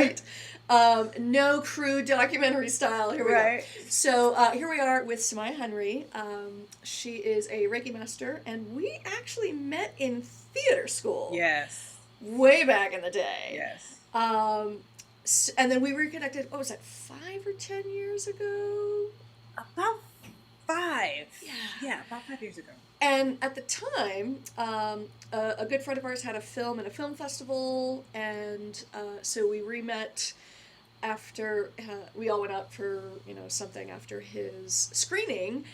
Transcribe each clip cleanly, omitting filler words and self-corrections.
right? No crude documentary style. Here we go. So here we are with Simia Henry. She is a Reiki master, and we actually met in theater school. Yes. Way back in the day. Yes. And then we reconnected, what was that, 5 or 10 years ago? About 5. Yeah. Yeah, about 5 years ago. And at the time, a good friend of ours had a film in a film festival, and so we re-met after we all went out for something after his screening.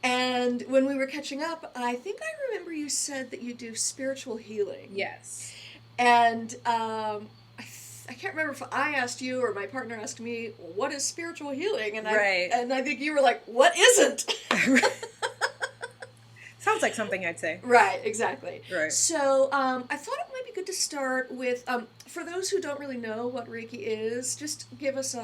And when we were catching up, I think I remember you said that you do spiritual healing. Yes. And I can't remember if I asked you or my partner asked me, what is spiritual healing? And I think you were like, what isn't? Sounds like something I'd say. Right, exactly. Right. So I thought it might be good to start with, for those who don't really know what Reiki is, just give us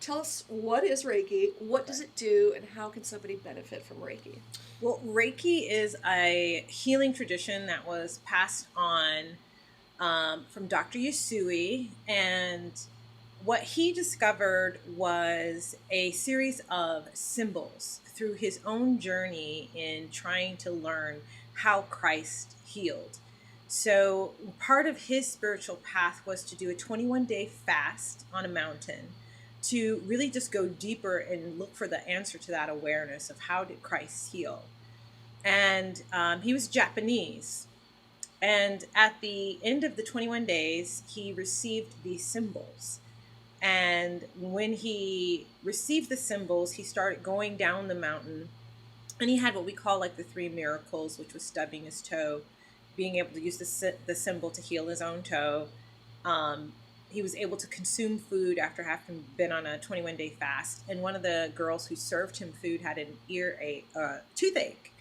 tell us what is Reiki, what does it do, and how can somebody benefit from Reiki? Well, Reiki is a healing tradition that was passed on from Dr. Yusui, and what he discovered was a series of symbols through his own journey in trying to learn how Christ healed. So part of his spiritual path was to do a 21-day fast on a mountain to really just go deeper and look for the answer to that awareness of how did Christ heal. And he was Japanese. And at the end of the 21 days, he received these symbols. And when he received the symbols, he started going down the mountain. And he had what we call like the 3 miracles, which was stubbing his toe, being able to use the symbol to heal his own toe. He was able to consume food after having been on a 21-day fast. And one of the girls who served him food had an toothache.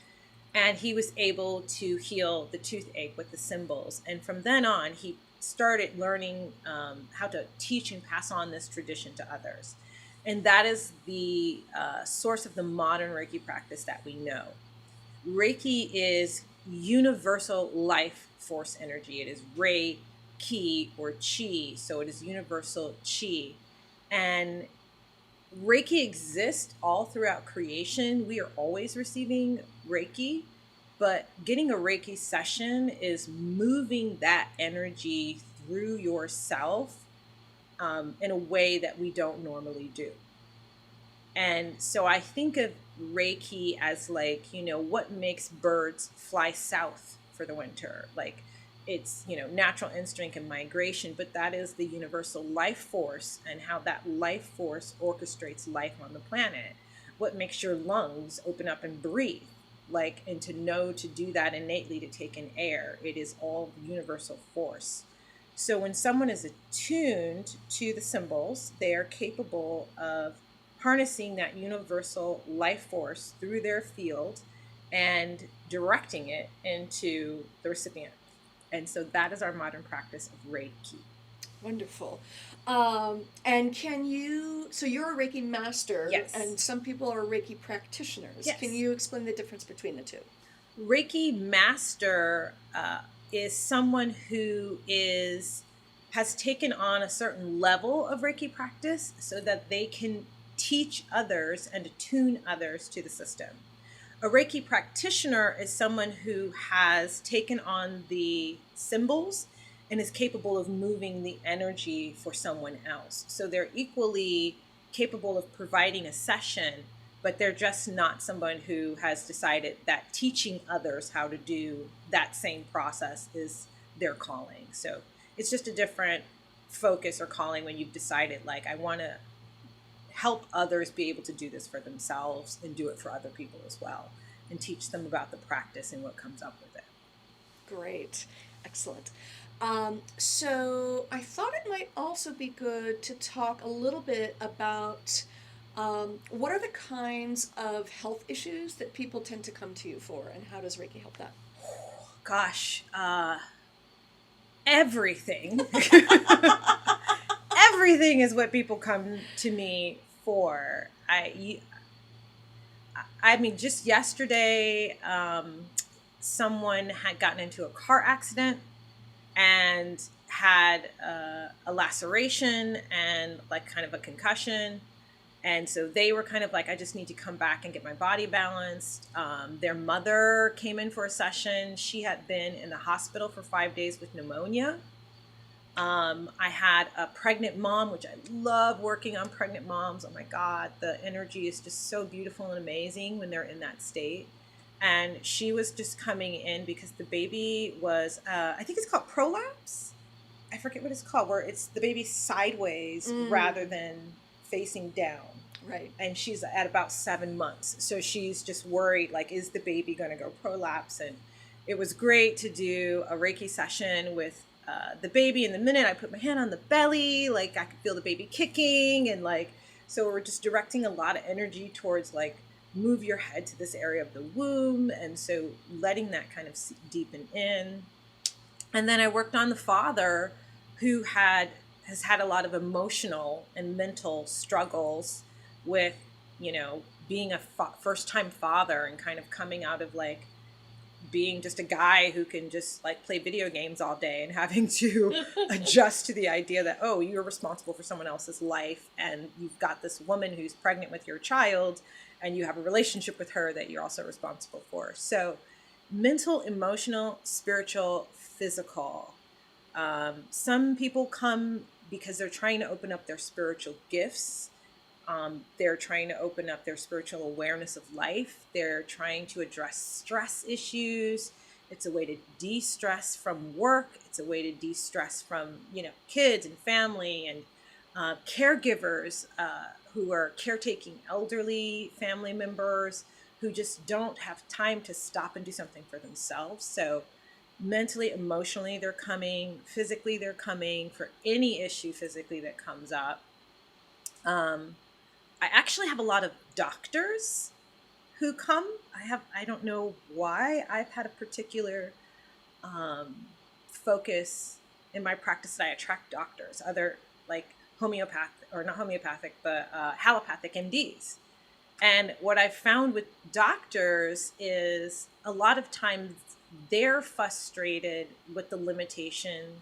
And he was able to heal the toothache with the symbols. And from then on, he started learning how to teach and pass on this tradition to others. And that is the source of the modern Reiki practice that we know. Reiki is universal life force energy. It is Reiki or Chi, so it is universal Chi. And Reiki exists all throughout creation. We are always receiving Reiki, but getting a Reiki session is moving that energy through yourself in a way that we don't normally do. And so I think of Reiki as like, what makes birds fly south for the winter? Like, it's, natural instinct and migration, but that is the universal life force and how that life force orchestrates life on the planet. What makes your lungs open up and breathe, and to know to do that innately, to take in air. It is all universal force. So when someone is attuned to the symbols, they are capable of harnessing that universal life force through their field and directing it into the recipient. And so that is our modern practice of Reiki. Wonderful. And so you're a Reiki master, yes, and some people are Reiki practitioners. Yes. Can you explain the difference between the two? Reiki master is someone who has taken on a certain level of Reiki practice so that they can teach others and attune others to the system. A Reiki practitioner is someone who has taken on the symbols and is capable of moving the energy for someone else. So they're equally capable of providing a session, but they're just not someone who has decided that teaching others how to do that same process is their calling. So it's just a different focus or calling when you've decided, I want to help others be able to do this for themselves and do it for other people as well, and teach them about the practice and what comes up with it. Great. Excellent. So I thought it might also be good to talk a little bit about what are the kinds of health issues that people tend to come to you for, and how does Reiki help that? Gosh, everything. Everything is what people come to me for. I mean, just yesterday, someone had gotten into a car accident and had a laceration and like kind of a concussion. And so they were kind of like, I just need to come back and get my body balanced. Their mother came in for a session. She had been in the hospital for 5 days with pneumonia. I had a pregnant mom, which I love working on pregnant moms. Oh my God, the energy is just so beautiful and amazing when they're in that state. And she was just coming in because the baby was, I think it's called prolapse. I forget what it's called, where it's the baby sideways rather than facing down. Right. And she's at about 7 months. So she's just worried, like, is the baby going to go prolapse? And it was great to do a Reiki session with the baby. And the minute I put my hand on the belly, like I could feel the baby kicking. And like, so we're just directing a lot of energy towards like, move your head to this area of the womb. And so letting that kind of deepen in. And then I worked on the father who has had a lot of emotional and mental struggles with, you know, being a first-time father and kind of coming out of like being just a guy who can just like play video games all day and having to adjust to the idea that, oh, you're responsible for someone else's life and you've got this woman who's pregnant with your child and you have a relationship with her that you're also responsible for. So mental, emotional, spiritual, physical. Some people come because they're trying to open up their spiritual gifts. They're trying to open up their spiritual awareness of life. They're trying to address stress issues. It's a way to de-stress from work. It's a way to de-stress from, you know, kids and family and caregivers who are caretaking elderly family members who just don't have time to stop and do something for themselves. So mentally, emotionally, they're coming. Physically, they're coming for any issue physically that comes up. I actually have a lot of doctors who come. I don't know why. I've had a particular focus in my practice that I attract doctors, other like homeopathic, or not homeopathic, but allopathic MDs. And what I've found with doctors is a lot of times they're frustrated with the limitation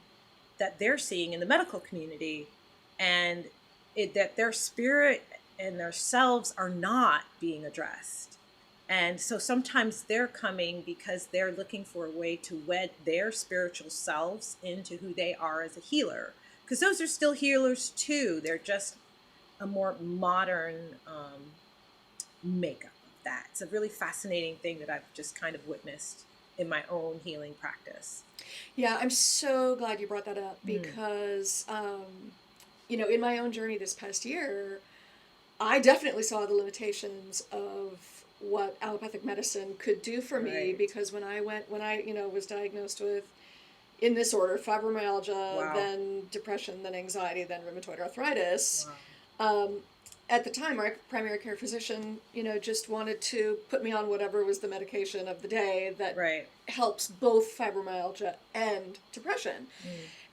that they're seeing in the medical community and that their spirit and their selves are not being addressed. And so sometimes they're coming because they're looking for a way to wed their spiritual selves into who they are as a healer. Because those are still healers too. They're just a more modern makeup of that. It's a really fascinating thing that I've just kind of witnessed in my own healing practice. Yeah, I'm so glad you brought that up because, you know, in my own journey this past year, I definitely saw the limitations of what allopathic medicine could do for me. Right. Because when I, you know, was diagnosed with, in this order, fibromyalgia, Wow. then depression, then anxiety, then rheumatoid arthritis, Wow. at the time, my primary care physician, you know, just wanted to put me on whatever was the medication of the day that Right. helps both fibromyalgia and depression.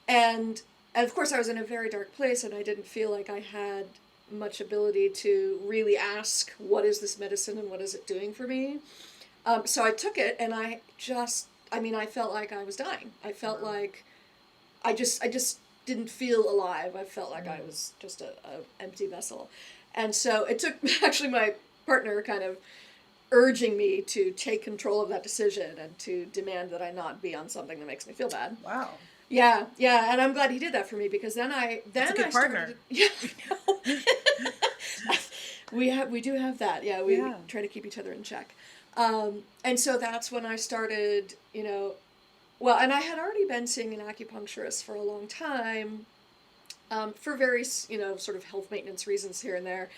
And of course, I was in a very dark place, and I didn't feel like I had much ability to really ask, what is this medicine and what is it doing for me? So I took it, and I felt like I was dying. I felt like I just didn't feel alive. I felt like I was just a empty vessel. And so it took actually my partner kind of urging me to take control of that decision and to demand that I not be on something that makes me feel bad. Wow. Yeah, and I'm glad he did that for me, because then I partner. Yeah, I know. we do have that. Yeah, we try to keep each other in check. And so that's when I started, you know, well, and I had already been seeing an acupuncturist for a long time, for various, you know, sort of health maintenance reasons here and there.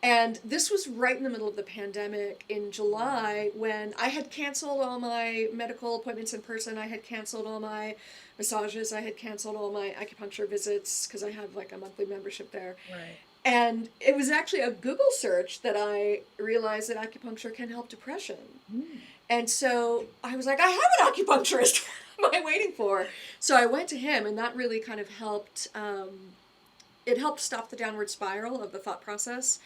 And this was right in the middle of the pandemic in July, when I had canceled all my medical appointments in person. I had canceled all my massages. I had canceled all my acupuncture visits because I have like a monthly membership there. Right. And it was actually a Google search that I realized that acupuncture can help depression. And so I was like, I have an acupuncturist. What am I waiting for? So I went to him, and that really kind of helped. It helped stop the downward spiral of the thought process.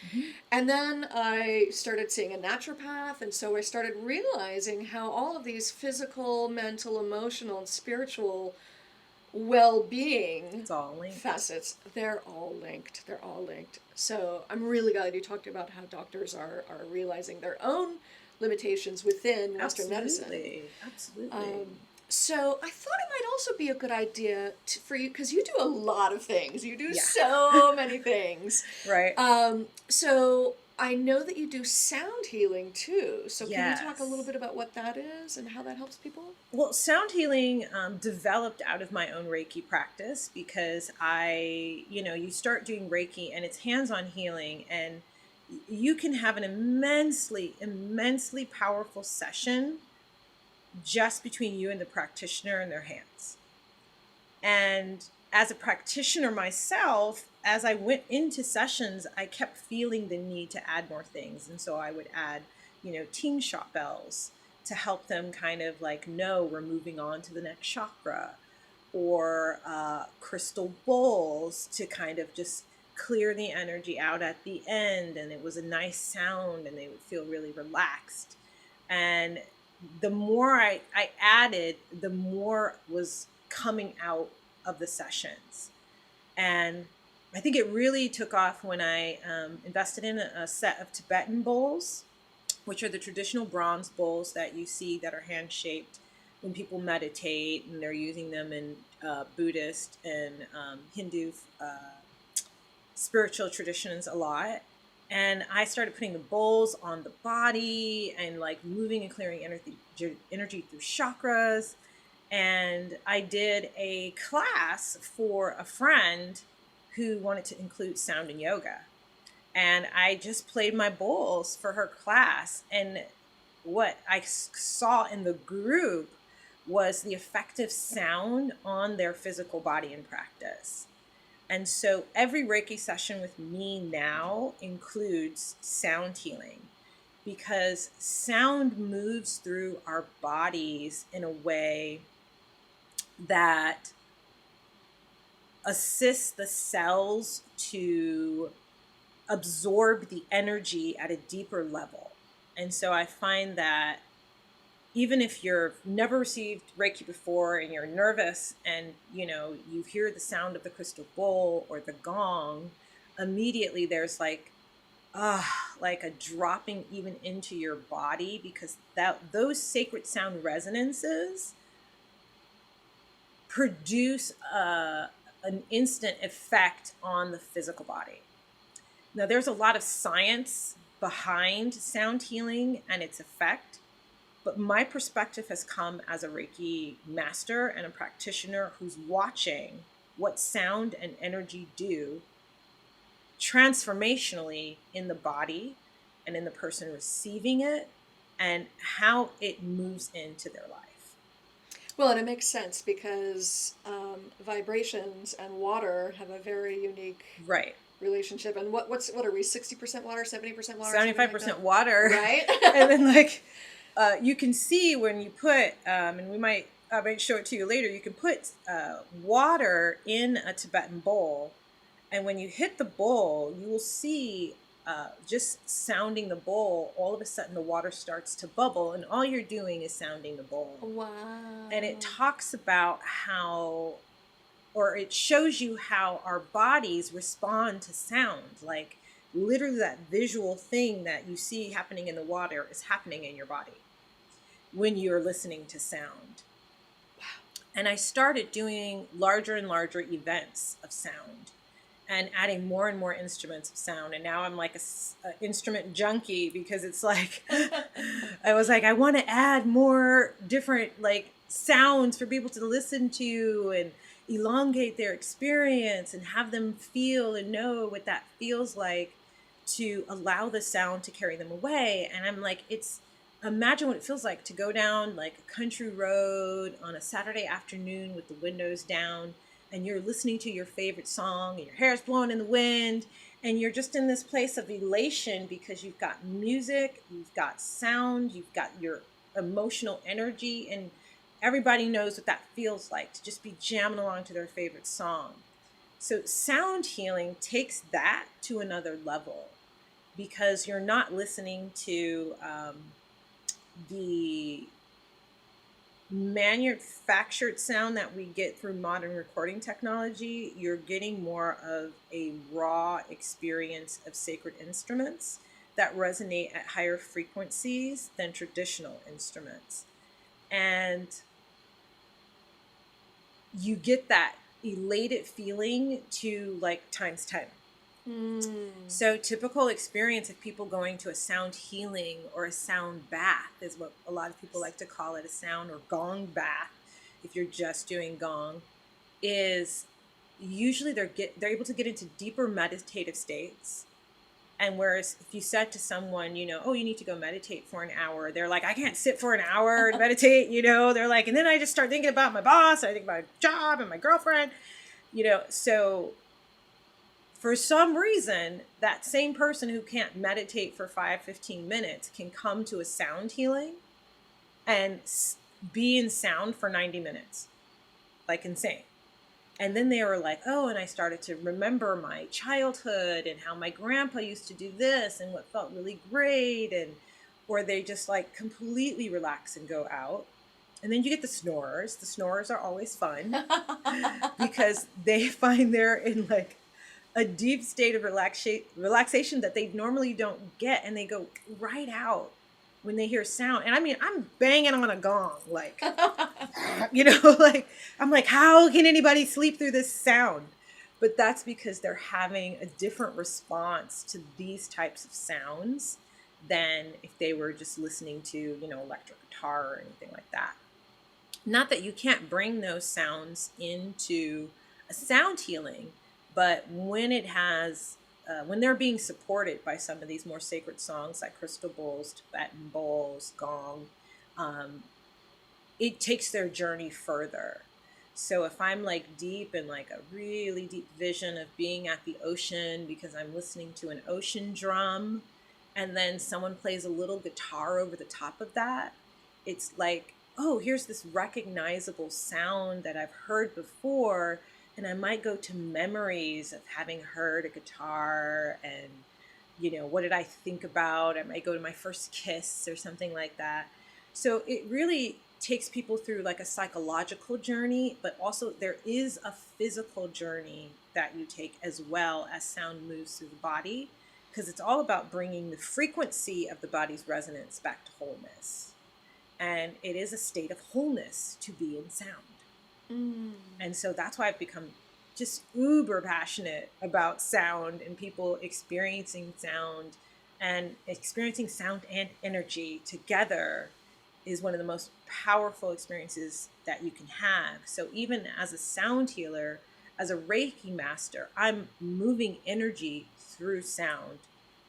And then I started seeing a naturopath, and so I started realizing how all of these physical, mental, emotional, and spiritual well-being It's all linked. facets, they're all linked. They're all linked. So I'm really glad you talked about how doctors are realizing their own limitations within Western medicine. Absolutely. So I thought it might also be a good idea for you, because you do a lot of things. You do Yeah. so many things. Right. So I know that you do sound healing too. So can you talk a little Yes. bit about what that is and how that helps people? Well, sound healing developed out of my own Reiki practice because you start doing Reiki and it's hands-on healing, and you can have an immensely powerful session just between you and the practitioner and their hands. And as a practitioner myself, as I went into sessions, I kept feeling the need to add more things. And so I would add, ting shot bells to help them kind of like know we're moving on to the next chakra, or crystal bowls to kind of just clear the energy out at the end. And it was a nice sound and they would feel really relaxed. And the more I added, the more was coming out of the sessions. And I think it really took off when I invested in a set of Tibetan bowls, which are the traditional bronze bowls that you see that are hand shaped when people meditate, and they're using them in Buddhist and Hindu spiritual traditions a lot. And I started putting the bowls on the body and like moving and clearing energy through chakras. And I did a class for a friend who wanted to include sound and yoga. And I just played my bowls for her class. And what I saw in the group was the effective sound on their physical body in practice. And so every Reiki session with me now includes sound healing, because sound moves through our bodies in a way that assists the cells to absorb the energy at a deeper level. And so I find that even if you've never received Reiki before and you're nervous and you hear the sound of the crystal bowl or the gong, immediately there's like a dropping even into your body, because those sacred sound resonances produce an instant effect on the physical body. Now, there's a lot of science behind sound healing and its effect, but my perspective has come as a Reiki master and a practitioner who's watching what sound and energy do transformationally in the body and in the person receiving it, and how it moves into their life. Well, and it makes sense because vibrations and water have a very unique Right. relationship. And what are we? 60% water, 70% water, 75% water, right? And then you can see when you put, and I might show it to you later. You can put water in a Tibetan bowl, and when you hit the bowl, you will see just sounding the bowl. All of a sudden, the water starts to bubble, and all you're doing is sounding the bowl. Wow! And it talks about it shows you how our bodies respond to sound. Like literally, that visual thing that you see happening in the water is happening in your body when you're listening to sound. Wow. And I started doing larger and larger events of sound and adding more and more instruments of sound. And now I'm like a instrument junkie, because it's like, I was like, I want to add more different sounds for people to listen to and elongate their experience and have them feel and know what that feels like, to allow the sound to carry them away. And I'm like, imagine what it feels like to go down like a country road on a Saturday afternoon with the windows down, and you're listening to your favorite song and your hair's blowing in the wind, and you're just in this place of elation because you've got music, you've got sound, you've got your emotional energy, and everybody knows what that feels like to just be jamming along to their favorite song. So sound healing takes that to another level, because you're not listening to the manufactured sound that we get through modern recording technology, you're getting more of a raw experience of sacred instruments that resonate at higher frequencies than traditional instruments. And you get that elated feeling to like times 10. Mm. So typical experience of people going to a sound healing or a sound bath is what a lot of people like to call it, a sound or gong bath. If you're just doing gong, is usually they're able to get into deeper meditative states. And whereas if you said to someone, oh, you need to go meditate for an hour, they're like, I can't sit for an hour and meditate, they're like, and then I just start thinking about my boss, I think about my job and my girlfriend, so for some reason, that same person who can't meditate for 5-15 minutes can come to a sound healing and be in sound for 90 minutes, like insane. And then they were like, oh, and I started to remember my childhood and how my grandpa used to do this and what felt really great. And, or they just like completely relax and go out. And then you get the snorers. The snorers are always fun because they find they're in like a deep state of relaxation that they normally don't get. And they go right out when they hear sound. And I mean, I'm banging on a gong, like, like I'm like, how can anybody sleep through this sound? But that's because they're having a different response to these types of sounds than if they were just listening to, electric guitar or anything like that. Not that you can't bring those sounds into a sound healing, but when it has when they're being supported by some of these more sacred songs like crystal bowls, Tibetan bowls, gong, it takes their journey further. So if I'm like deep in like a really deep vision of being at the ocean because I'm listening to an ocean drum, and then someone plays a little guitar over the top of that, it's like, oh, here's this recognizable sound that I've heard before. And I might go to memories of having heard a guitar and, what did I think about? I might go to my first kiss or something like that. So it really takes people through like a psychological journey, but also there is a physical journey that you take as well as sound moves through the body, because it's all about bringing the frequency of the body's resonance back to wholeness. And it is a state of wholeness to be in sound. Mm. And so that's why I've become just uber passionate about sound and people experiencing sound, and experiencing sound and energy together is one of the most powerful experiences that you can have. So even as a sound healer, as a Reiki master, I'm moving energy through sound,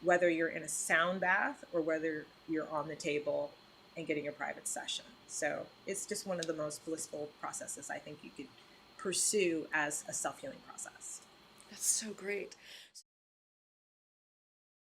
whether you're in a sound bath or whether you're on the table and getting a private session. So it's just one of the most blissful processes I think you could pursue as a self-healing process. That's so great.